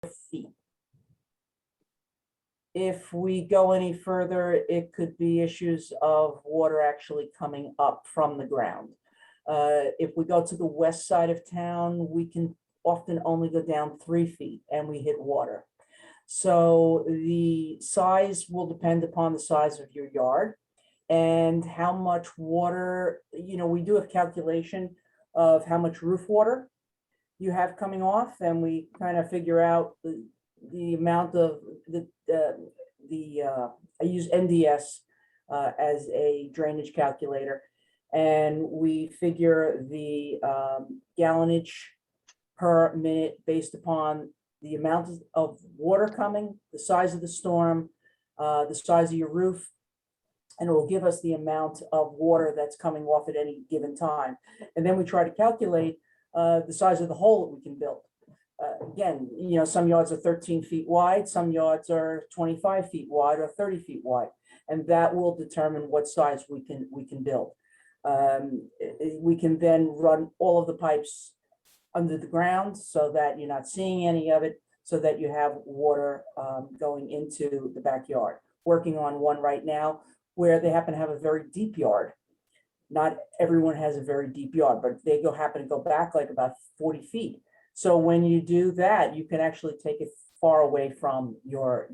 feet. If we go any further, it could be issues of water actually coming up from the ground. If we go to the west side of town, we can often only go down 3 feet and we hit water. So the size will depend upon the size of your yard and how much water, we do a calculation of how much roof water you have coming off, and we kind of figure out the amount of I use NDS as a drainage calculator, and we figure the gallonage per minute based upon the amount of water coming, the size of the storm, the size of your roof, and it will give us the amount of water that's coming off at any given time. And then we try to calculate the size of the hole that we can build. Again, some yards are 13 feet wide, some yards are 25 feet wide or 30 feet wide, and that will determine what size we can build. We can then run all of the pipes under the ground so that you're not seeing any of it, so that you have water going into the backyard. Working on one right now where they happen to have a very deep yard. Not everyone has a very deep yard, but they happen to go back like about 40 feet. So when you do that, you can actually take it far away from your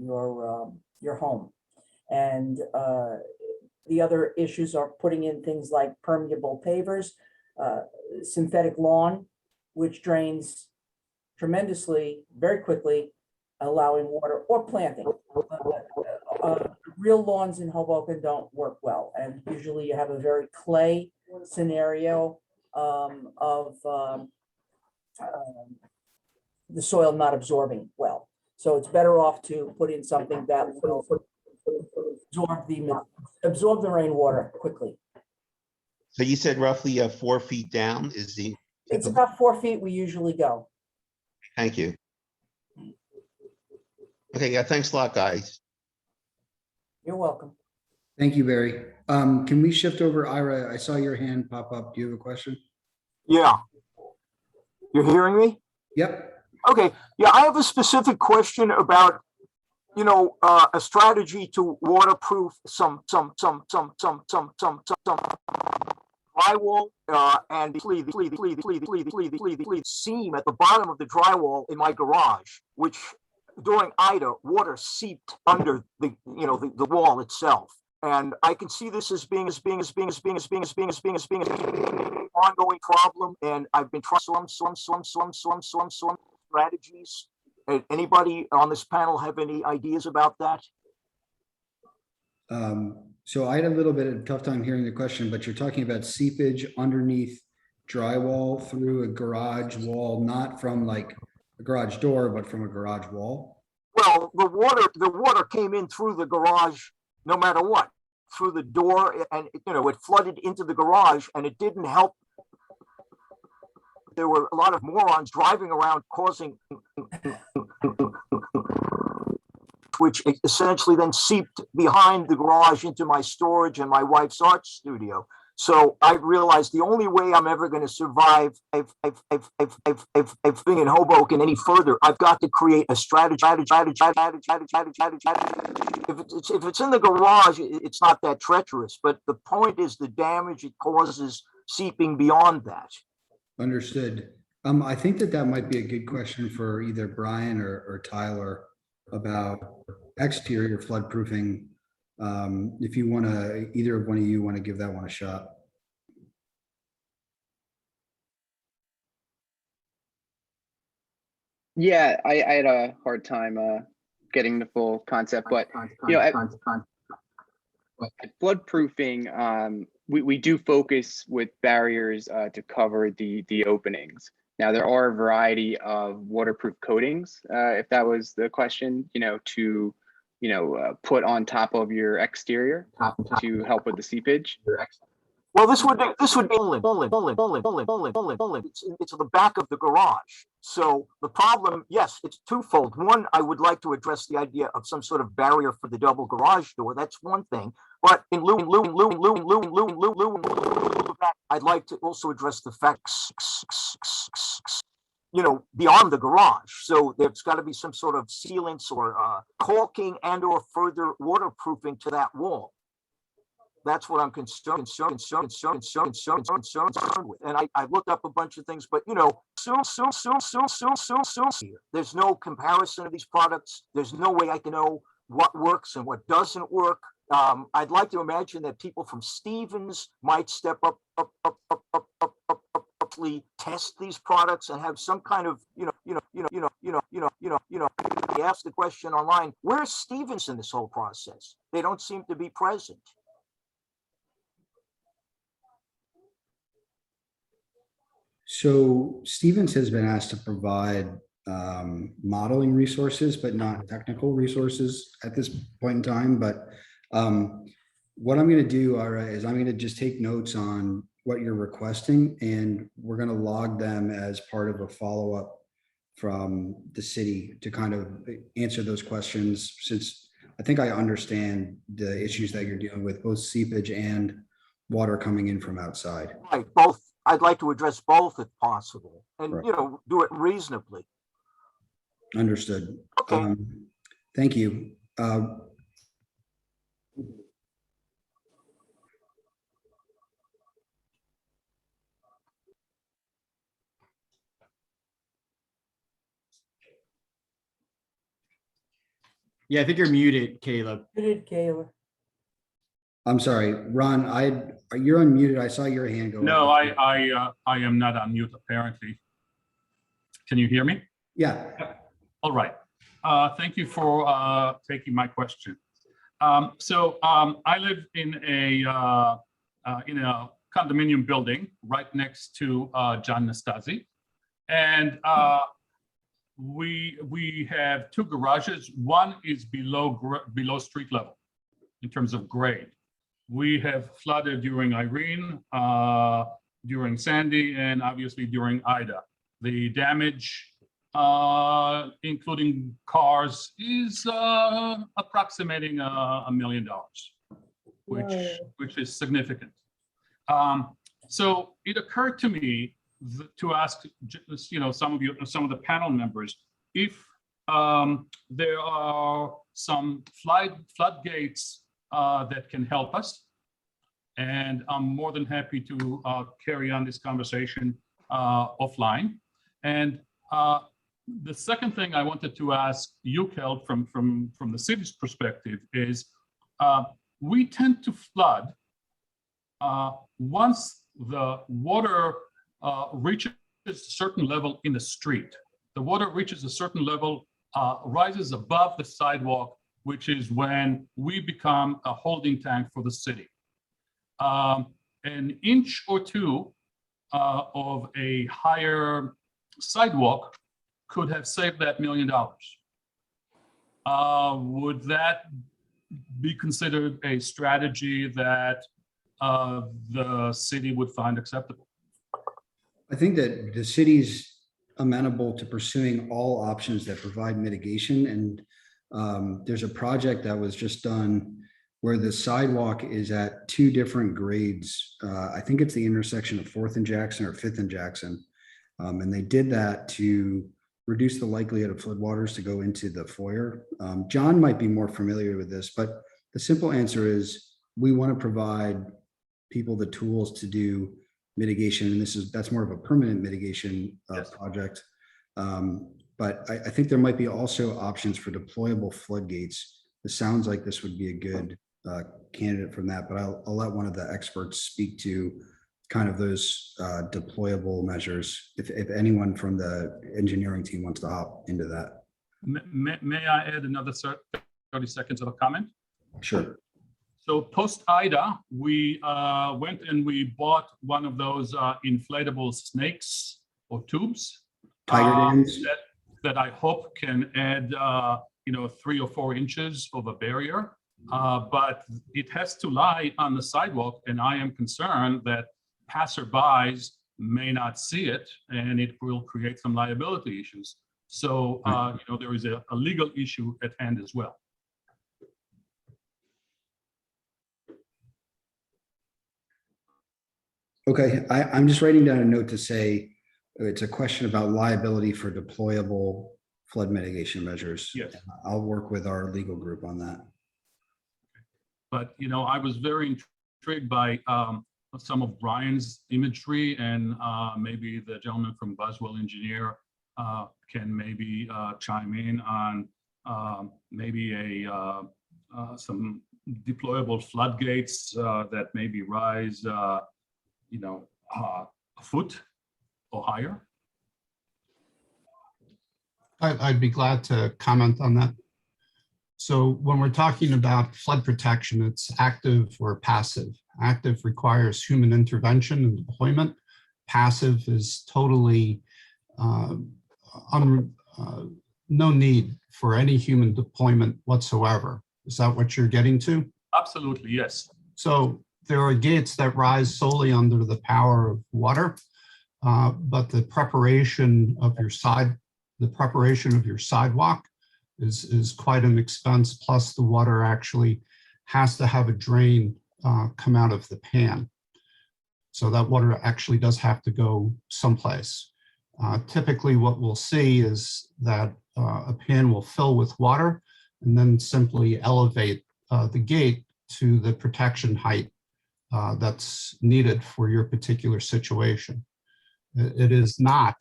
home. And the other issues are putting in things like permeable pavers, synthetic lawn, which drains tremendously, very quickly, allowing water, or planting. Real lawns in Hoboken don't work well, and usually you have a very clay scenario of the soil not absorbing well. So it's better off to put in something that will absorb the rainwater quickly. So you said roughly 4 feet down is the. It's about 4 feet we usually go. Thank you. Okay, yeah, thanks a lot, guys. You're welcome. Thank you, Barry. Can we shift over? Ira, I saw your hand pop up. Do you have a question? Yeah. You're hearing me? Yep. Okay. Yeah, I have a specific question about, a strategy to waterproof some drywall and the seam at the bottom of the drywall in my garage, which during Ida, water seeped under the wall itself. And I can see this as being an ongoing problem. And I've been trying some strategies. Anybody on this panel have any ideas about that? So I had a little bit of a tough time hearing the question, but you're talking about seepage underneath drywall through a garage wall, not from like a garage door, but from a garage wall. Well, the water came in through the garage, no matter what, through the door, and it flooded into the garage, and it didn't help. There were a lot of morons driving around causing, which essentially then seeped behind the garage into my storage and my wife's art studio. So I realized the only way I'm ever going to survive being in Hoboken any further, I've got to create a strategy. If it's in the garage, it's not that treacherous. But the point is the damage it causes seeping beyond that. Understood. I think that might be a good question for either Brian or Tyler about exterior floodproofing. If you want to, either one of you want to give that one a shot. Yeah, I had a hard time getting the full concept, but floodproofing, we do focus with barriers to cover the openings. Now there are a variety of waterproof coatings, if that was the question, to put on top of your exterior to help with the seepage. Well, this would be it's the back of the garage. So the problem, yes, it's twofold. One, I would like to address the idea of some sort of barrier for the double garage door. That's one thing. But in lieu of that, I'd like to also address the facts. beyond the garage. So there's got to be some sort of sealants or caulking and or further waterproofing to that wall. That's what I'm concerned with. And I looked up a bunch of things, but there's no comparison of these products. There's no way I can know what works and what doesn't work. I'd like to imagine that people from Stevens might step up, test these products and have some kind of, I asked the question online, where's Stevens in this whole process? They don't seem to be present. So Stevens has been asked to provide modeling resources, but not technical resources at this point in time. But what I'm going to do, all right, is I'm going to just take notes on what you're requesting, and we're going to log them as part of a follow-up from the city to kind of answer those questions, since I think I understand the issues that you're dealing with, both seepage and water coming in from outside. Right, both. I'd like to address both if possible, and Right. Do it reasonably. Understood. Okay. Thank you. Yeah, I think you're muted, Caleb. Muted, Kayla. I'm sorry, Ron, you're unmuted. I saw your hand go up. No, I am not on mute apparently. Can you hear me? Yeah, All right. Thank you for taking my question. I live in a condominium building right next to John Nastasi, and we have two garages. One is below street level in terms of grade. We have flooded during Irene, during Sandy, and obviously during Ida. The damage, including cars, is approximating $1 million, which is significant. So it occurred to me to ask, some of the panel members, if there are some floodgates that can help us, and I'm more than happy to carry on this conversation offline. And the second thing I wanted to ask you, Kel, from the city's perspective is, we tend to flood once the water reaches a certain level in the street. The water reaches a certain level, rises above the sidewalk, which is when we become a holding tank for the city. An inch or two of a higher sidewalk could have saved that $1 million. Would that be considered a strategy that the city would find acceptable? I think that the city's amenable to pursuing all options that provide mitigation. And there's a project that was just done where the sidewalk is at two different grades. I think it's the intersection of 4th and Jackson or 5th and Jackson. And they did that to reduce the likelihood of floodwaters to go into the foyer. John might be more familiar with this, but the simple answer is we want to provide people the tools to do mitigation. And that's more of a permanent mitigation Yes. project. But I think there might be also options for deployable floodgates. It sounds like this would be a good candidate from that, but I'll let one of the experts speak to kind of those deployable measures, if anyone from the engineering team wants to hop into that. May I add another 30 seconds of a comment? Sure. So post Ida, we went and we bought one of those inflatable snakes or tubes. Tiger dams. That I hope can add 3 or 4 inches of a barrier, but it has to lie on the sidewalk, and I am concerned that passerbys may not see it, and it will create some liability issues. So there is a legal issue at hand as well. Okay, I'm just writing down a note to say, it's a question about liability for deployable flood mitigation measures. Yes. I'll work with our legal group on that. But, I was very intrigued by some of Brian's imagery, and maybe the gentleman from Boswell Engineer can maybe chime in on maybe some deployable floodgates that maybe rise, a foot or higher. I'd be glad to comment on that. So when we're talking about flood protection, it's active or passive. Active requires human intervention and deployment. Passive is totally no need for any human deployment whatsoever. Is that what you're getting to? Absolutely, yes. So there are gates that rise solely under the power of water, but the preparation of your sidewalk is quite an expense. Plus, the water actually has to have a drain come out of the pan. So that water actually does have to go someplace. Typically, what we'll see is that a pan will fill with water and then simply elevate the gate to the protection height that's needed for your particular situation. It is not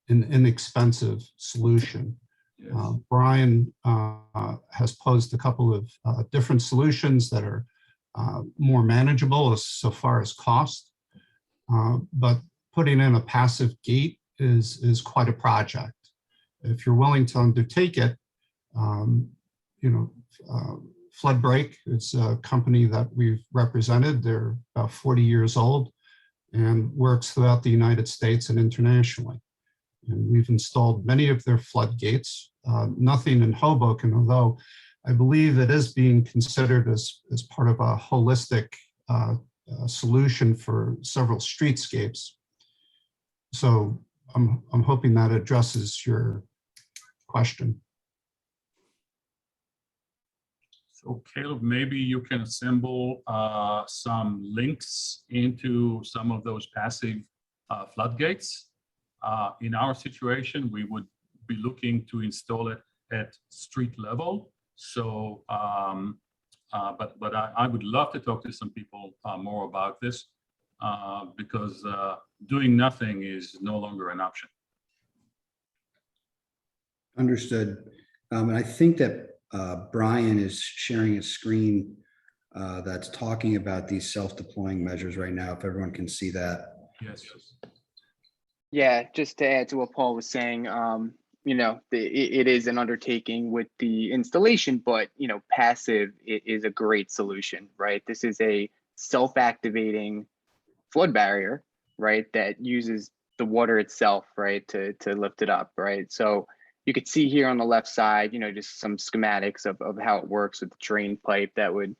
an inexpensive solution. Yes. Brian has posed a couple of different solutions that are more manageable so far as cost, but putting in a passive gate is quite a project. If you're willing to undertake it, Flood Break is a company that we've represented. They're about 40 years old and works throughout the United States and internationally. And we've installed many of their floodgates, nothing in Hoboken, although I believe it is being considered as part of a holistic solution for several streetscapes. So I'm hoping that addresses your question. So Caleb, maybe you can assemble some links into some of those passive floodgates. In our situation, we would be looking to install it at street level. So, but I would love to talk to some people more about this because doing nothing is no longer an option. Understood. And I think that Brian is sharing a screen that's talking about these self-deploying measures right now, if everyone can see that. Yes. Yeah, just to add to what Paul was saying, it is an undertaking with the installation, but passive is a great solution, right? This is a self-activating flood barrier, right, that uses the water itself, right, to lift it up, right? So you could see here on the left side, just some schematics of how it works with the drain pipe that would,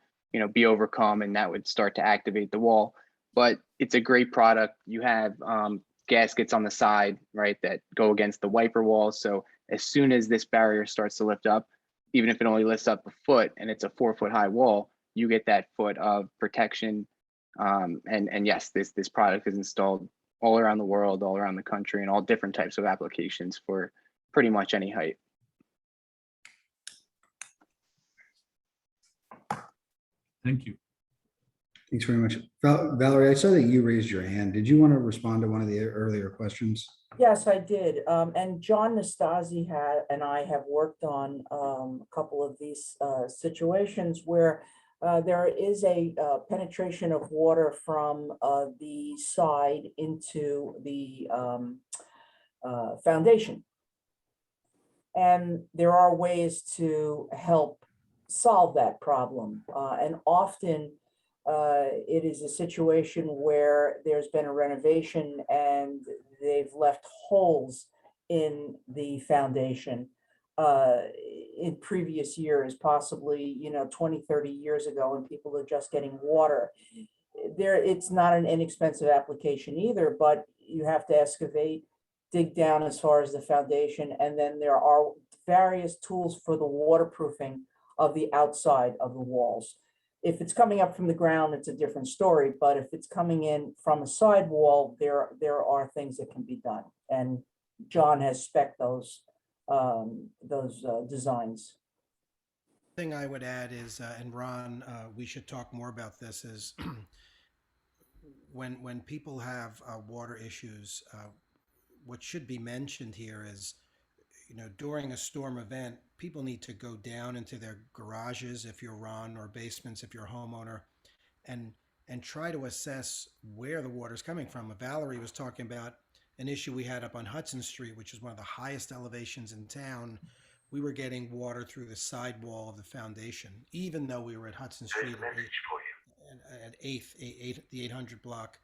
be overcome and that would start to activate the wall. But it's a great product. You have gaskets on the side, right, that go against the wiper walls. So as soon as this barrier starts to lift up, even if it only lifts up a foot and it's a 4-foot high wall, you get that foot of protection. And yes, this product is installed all around the world, all around the country, and all different types of applications for pretty much any height. Thank you. Thanks very much. Valerie, I saw that you raised your hand. Did you want to respond to one of the earlier questions? Yes, I did. And John Nastasi and I have worked on a couple of these situations where there is a penetration of water from the side into the foundation. And there are ways to help solve that problem. And often it is a situation where there's been a renovation and they've left holes in the foundation in previous years, possibly 20, 30 years ago, and people are just getting water. It's not an inexpensive application either, but you have to excavate, dig down as far as the foundation, and then there are various tools for the waterproofing of the outside of the walls. If it's coming up from the ground, it's a different story, but if it's coming in from a side wall, there are things that can be done. and John has spec'd those designs. Thing I would add is, and Ron, we should talk more about this, is when people have water issues, what should be mentioned here is, during a storm event, people need to go down into their garages if you're Ron, or basements if you're a homeowner, and try to assess where the water is coming from. Valerie was talking about an issue we had up on Hudson Street, which is one of the highest elevations in town. We were getting water through the sidewall of the foundation, even though we were at Hudson Street at 8th, the 800 block.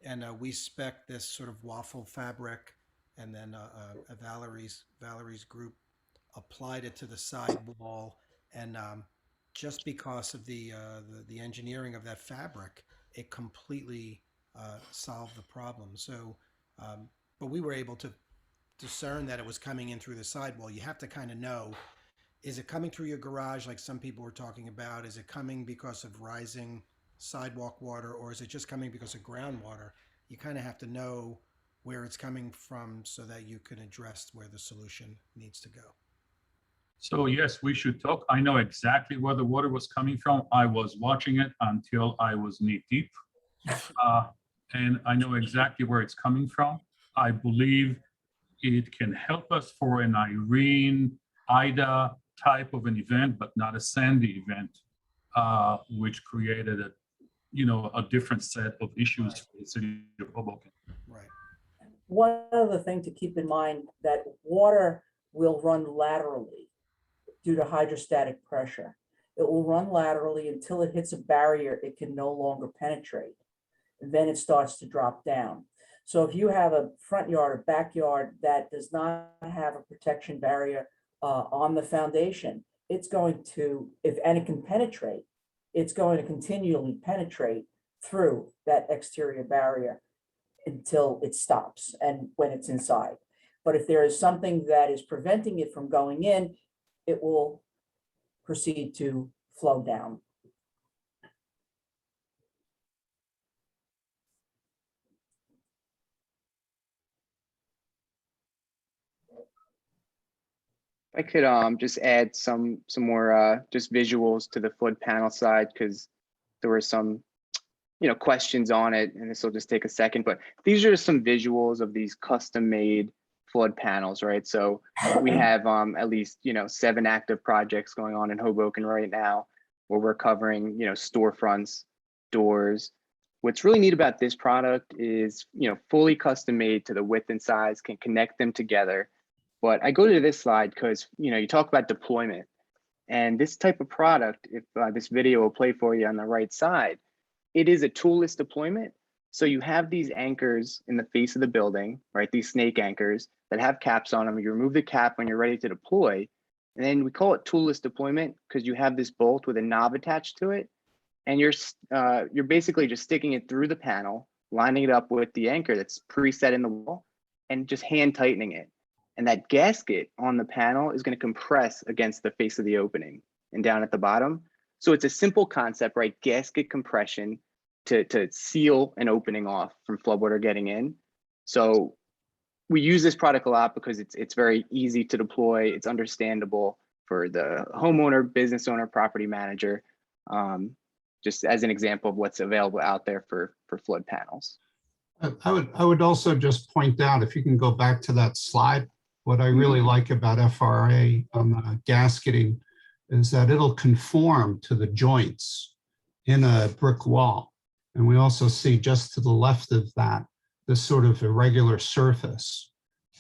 And we spec'd this sort of waffle fabric, and then Valerie's group applied it to the sidewall, and just because of the engineering of that fabric, it completely solved the problem. So, but we were able to discern that it was coming in through the sidewall. You have to kind of know, is it coming through your garage like some people were talking about? Is it coming because of rising sidewalk water, or is it just coming because of groundwater? You kind of have to know where it's coming from so that you can address where the solution needs to go. So yes, we should talk. I know exactly where the water was coming from. I was watching it until I was knee deep. And I know exactly where it's coming from. I believe it can help us for an Irene, Ida type of an event, but not a Sandy event, which created a different set of issues for the city of Hoboken. Right. One other thing to keep in mind, that water will run laterally due to hydrostatic pressure. It will run laterally until it hits a barrier it can no longer penetrate. And then it starts to drop down. So if you have a front yard or backyard that does not have a protection barrier on the foundation, it's going to, and it can penetrate, it's going to continually penetrate through that exterior barrier until it stops and when it's inside. But if there is something that is preventing it from going in, it will proceed to flow down. I could just add some more just visuals to the flood panel side, because there were some questions on it, and this will just take a second, but these are some visuals of these custom made flood panels, right? So we have at least 7 active projects going on in Hoboken right now, where we're covering storefronts, doors. What's really neat about this product is fully custom made to the width and size, can connect them together. But I go to this slide because you talk about deployment, and this type of product, if this video will play for you on the right side, it is a toolless deployment. So you have these anchors in the face of the building, right? These snake anchors that have caps on them. You remove the cap when you're ready to deploy. And then we call it toolless deployment because you have this bolt with a knob attached to it. And you're basically just sticking it through the panel, lining it up with the anchor that's preset in the wall, and just hand tightening it. And that gasket on the panel is going to compress against the face of the opening and down at the bottom. So it's a simple concept, right? Gasket compression to seal an opening off from floodwater getting in. So we use this product a lot because it's very easy to deploy. It's understandable for the homeowner, business owner, property manager, just as an example of what's available out there for flood panels. I would also just point out, if you can go back to that slide, what I really like about FRA on the gasketing is that it'll conform to the joints in a brick wall. And we also see just to the left of that, this sort of irregular surface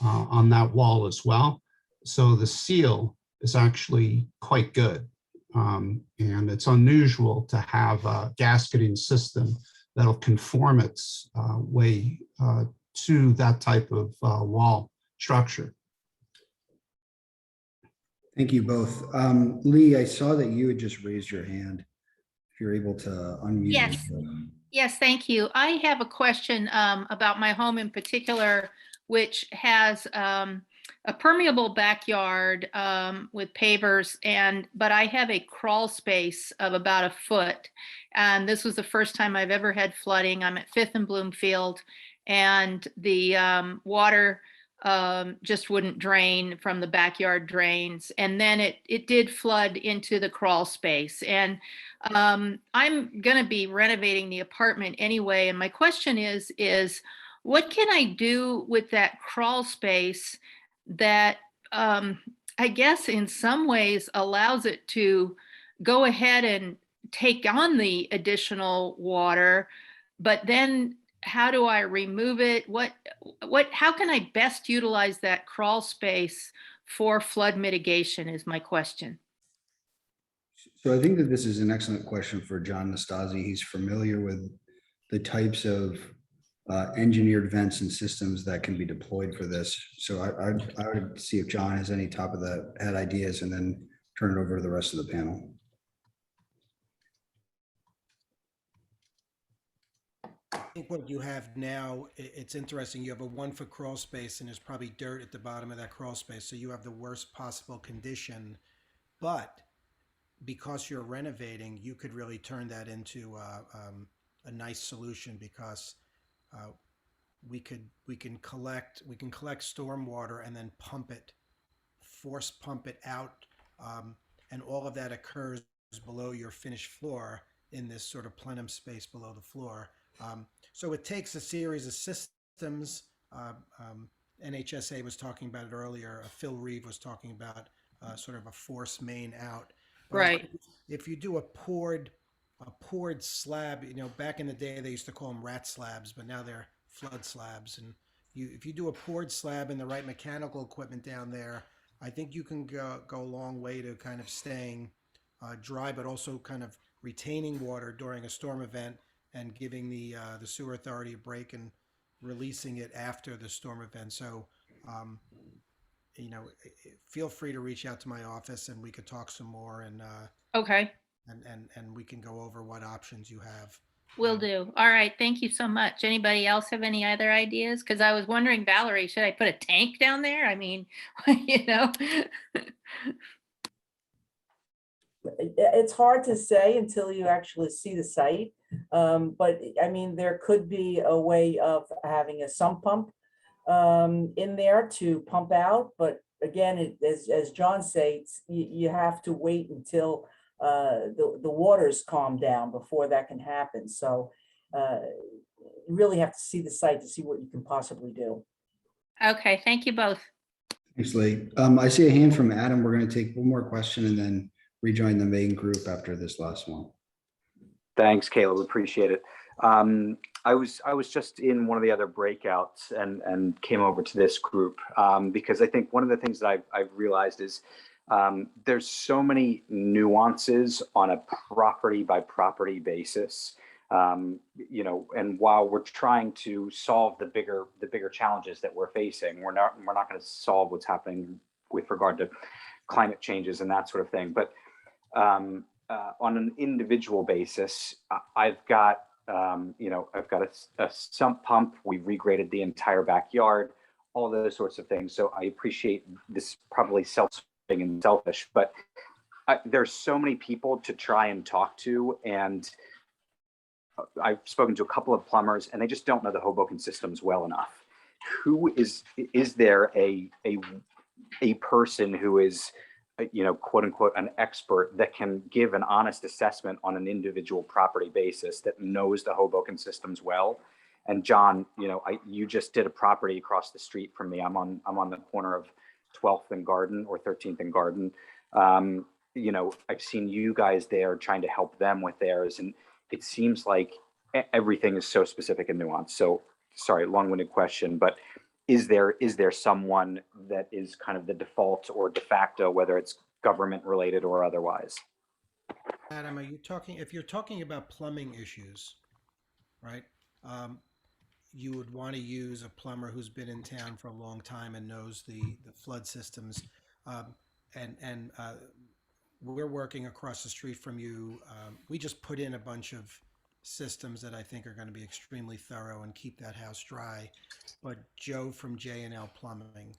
on that wall as well. So the seal is actually quite good. And it's unusual to have a gasketing system that'll conform its way to that type of wall structure. Thank you both. Lee, I saw that you had just raised your hand. If you're able to unmute. Yes. yourself. Yes, thank you. I have a question about my home in particular, which has a permeable backyard with pavers, but I have a crawl space of about a foot. And this was the first time I've ever had flooding. I'm at 5th and Bloomfield, and the water just wouldn't drain from the backyard drains. And then it did flood into the crawl space. And I'm going to be renovating the apartment anyway. And my question is what can I do with that crawl space that I guess in some ways allows it to go ahead and take on the additional water, but then how do I remove it? How can I best utilize that crawl space for flood mitigation is my question. So I think that this is an excellent question for John Nastasi. He's familiar with the types of engineered vents and systems that can be deployed for this. So I would see if John has any top of the head ideas and then turn it over to the rest of the panel. I think what you have now, it's interesting. You have a 1 foot crawl space and there's probably dirt at the bottom of that crawl space. So you have the worst possible condition. But because you're renovating, you could really turn that into a nice solution because we can collect stormwater and then force pump it out, and all of that occurs below your finished floor in this sort of plenum space below the floor. So it takes a series of systems. NHSA was talking about it earlier. Phil Reeve was talking about sort of a force main out. But Right. if you do a poured slab, back in the day they used to call them rat slabs, but now they're flood slabs. And if you do a poured slab and the right mechanical equipment down there, I think you can go a long way to kind of staying dry, but also kind of retaining water during a storm event and giving the sewer authority a break and releasing it after the storm event. So, feel free to reach out to my office and we could talk some more Okay, and we can go over what options you have. will do. All right, thank you so much. Anybody else have any other ideas? Because I was wondering, Valerie, should I put a tank down there? I mean, It's hard to say until you actually see the site. But I mean, there could be a way of having a sump pump in there to pump out. But again, as John says, you have to wait until the waters calm down before that can happen. So you really have to see the site to see what you can possibly do. Okay, thank you both. Thanks, Lee. I see a hand from Adam. We're going to take one more question and then rejoin the main group after this last one. Thanks, Caleb. Appreciate it. I was just in one of the other breakouts and came over to this group because I think one of the things that I've realized is there's so many nuances on a property by property basis. And while we're trying to solve the bigger challenges that we're facing, we're not going to solve what's happening with regard to climate changes and that sort of thing. But on an individual basis, I've got a sump pump. We've regraded the entire backyard, all those sorts of things. So I appreciate this probably self-serving and selfish, but there's so many people to try and talk to, and I've spoken to a couple of plumbers, and they just don't know the Hoboken systems well enough. Is there a person who is, quote unquote, an expert that can give an honest assessment on an individual property basis that knows the Hoboken systems well? And John, you just did a property across the street from me. I'm on the corner of 12th and Garden or 13th and Garden. I've seen you guys there trying to help them with theirs, and it seems like everything is so specific and nuanced. So sorry, long-winded question, but is there someone that is kind of the default or de facto, whether it's government related or otherwise? Adam, if you're talking about plumbing issues, right? You would want to use a plumber who's been in town for a long time and knows the flood systems. We're working across the street from you. We just put in a bunch of systems that I think are going to be extremely thorough and keep that house dry. But Joe from J&L Plumbing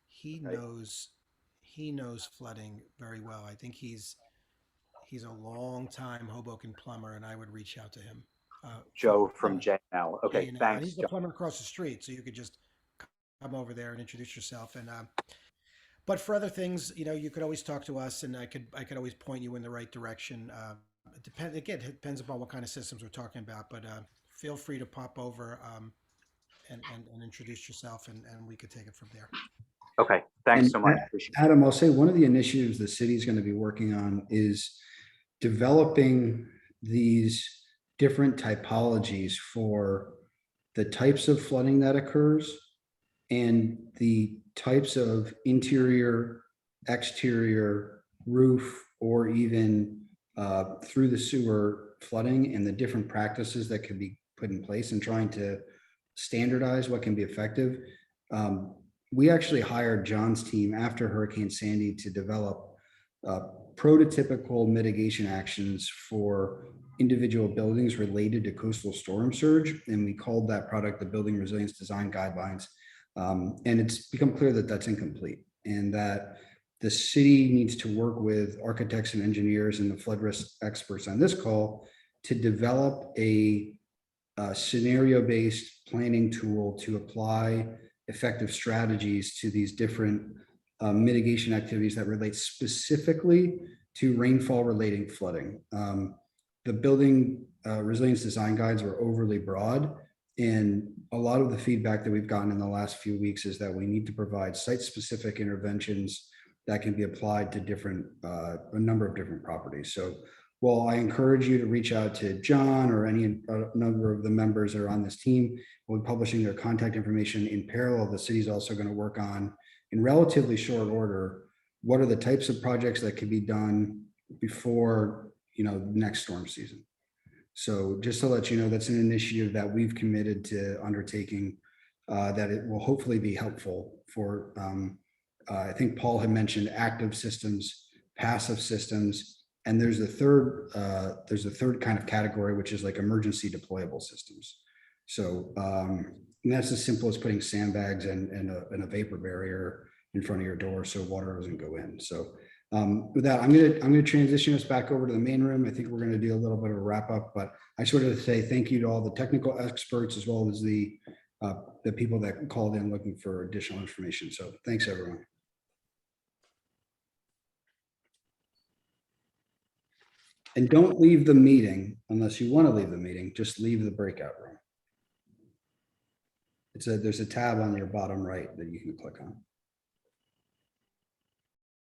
he knows flooding very well. I think he's a long time Hoboken plumber, and I would reach out to him. Joe from J&L. Okay, J&L. thanks. And he's the plumber across the street, so you could just come over there and introduce yourself. And but for other things, you could always talk to us, and I could always point you in the right direction. It depends upon what kind of systems we're talking about. But feel free to pop over and introduce yourself, and we could take it from there. Okay, thanks And so much. Appreciate it. Adam, I'll say one of the initiatives the city's going to be working on is developing these different typologies for the types of flooding that occurs and the types of interior, exterior, roof, or even through the sewer flooding, and the different practices that could be put in place, and trying to standardize what can be effective. We actually hired John's team after Hurricane Sandy to develop prototypical mitigation actions for individual buildings related to coastal storm surge. And we called that product the Building Resilience Design Guidelines. And it's become clear that that's incomplete, and that the city needs to work with architects and engineers and the flood risk experts on this call to develop a scenario-based planning tool to apply effective strategies to these different mitigation activities that relate specifically to rainfall relating flooding. The building resilience design guides were overly broad, and a lot of the feedback that we've gotten in the last few weeks is that we need to provide site-specific interventions that can be applied to a number of different properties. So while I encourage you to reach out to John or any number of the members that are on this team, we'll be publishing their contact information. In parallel, the city's also going to work on, in relatively short order, what are the types of projects that can be done before next storm season. So just to let you know, that's an initiative that we've committed to undertaking, that it will hopefully be helpful for, I think Paul had mentioned active systems, passive systems, and there's a third kind of category, which is like emergency deployable systems. So and that's as simple as putting sandbags and a vapor barrier in front of your door so water doesn't go in. So with that, I'm gonna transition us back over to the main room. I think we're gonna do a little bit of a wrap up, but I just wanted to say thank you to all the technical experts as well as the people that called in looking for additional information. So thanks, everyone. And don't leave the meeting unless you want to leave the meeting. Just leave the breakout room. There's a tab on your bottom right that you can click on.